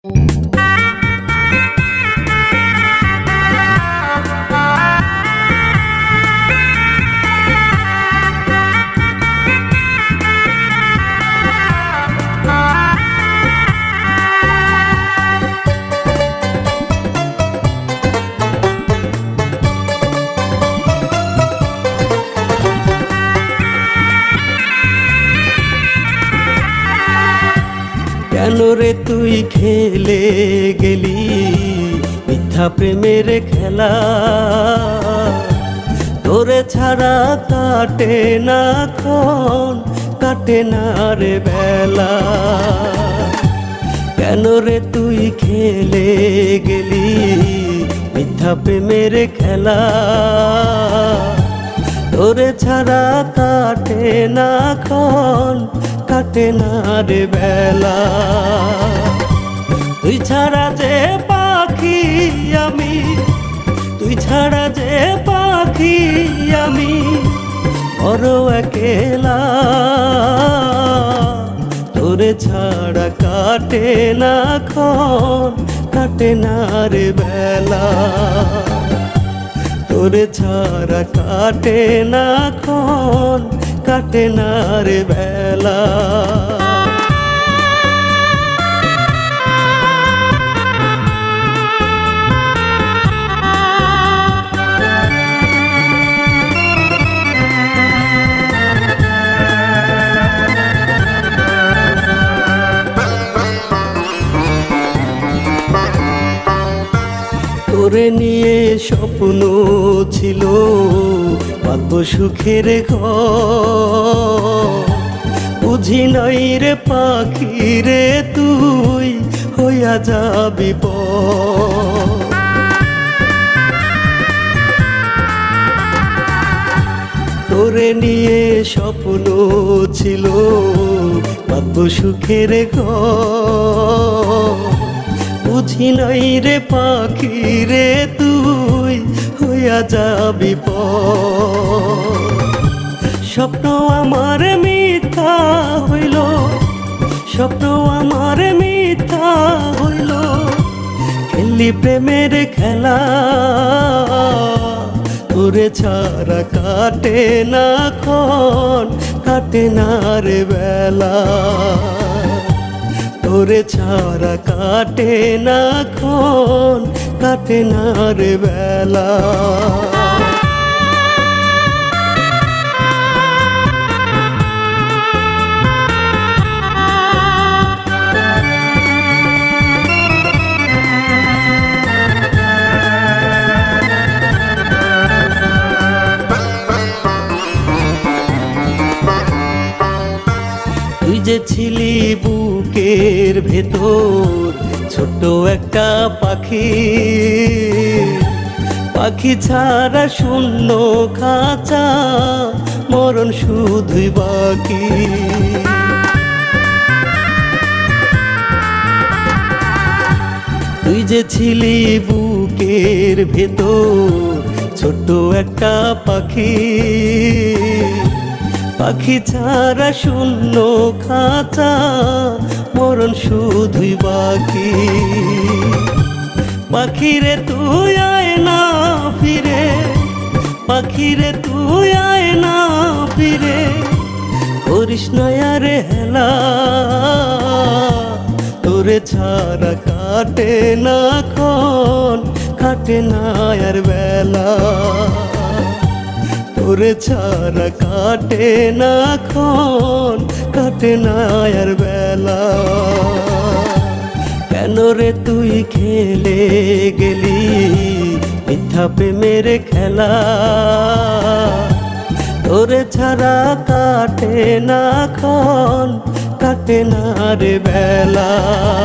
কেন রে তুই খেলে গেলি মিথ্যা প্রেমের খেলা? তোরে ছাড়া কাটে না ক্ষণ, কাটে না রে বেলা। কেন রে তুই খেলে গেলি মিথ্যা প্রেমের খেলা? তোরে ছাড়া কাটে না ক্ষণ, কাটে না রে বেলা। তুই ছাড়া যে পাখি আমি, তুই ছাড়া যে পাখি আমি বড় একলা। তোরে ছাড়া কাটে না ক্ষণ, কাটে না রে বেলা। তোরে ছাড়া কাটে না ক্ষণ, কাটে না রে বেলা। তোরে নিয়ে স্বপ্ন ছিল পাবো সুখের ঘর। বুঝি নাই রে পাখি রে তুই হইয়া যাবি পর। তোরে নিয়ে স্বপ্ন ছিল পাবো সুখের ঘর। বুঝি নাই রে পাখি রে তুই হইয়া যাবি পর। স্বপ্ন আমার মিথ্যা হইল, স্বপ্ন আমার মিথ্যা হইল। খেললি প্রেমের খেলা, তোরে ছাড়া কাটে না ক্ষণ, কাটে না রে বেলা। তোরে ছাড়া কাটে না ক্ষণ, কাটে না রে বেলা। তুই যে ছিলি বুকের ভেতর ছোট একটা পাখি, পাখি ছাড়া শূন্য খাঁচা মরণ শুধুই বাকি। তুই যে ছিলি বুকের ভেতর ছোট একটা পাখি, পাখি ছাড়া শূন্য খাঁচা মরণ শুধুই বাকি। পাখিরে তুই আয় না ফিরে, পাখিরে তুই আয় না ফিরে। করিস না রে হেলা, তোরে ছাড়া কাটে না ক্ষণ, কাটে না আর বেলা। তোরে ছাড়া কাটে না ক্ষণ, কাটে না আর বেলা। কেন রে তুই খেলে গেলি মিথ্যা প্রেমের খেলা? তোরে ছাড়া কাটে না ক্ষণ, কাটে না রে বেলা।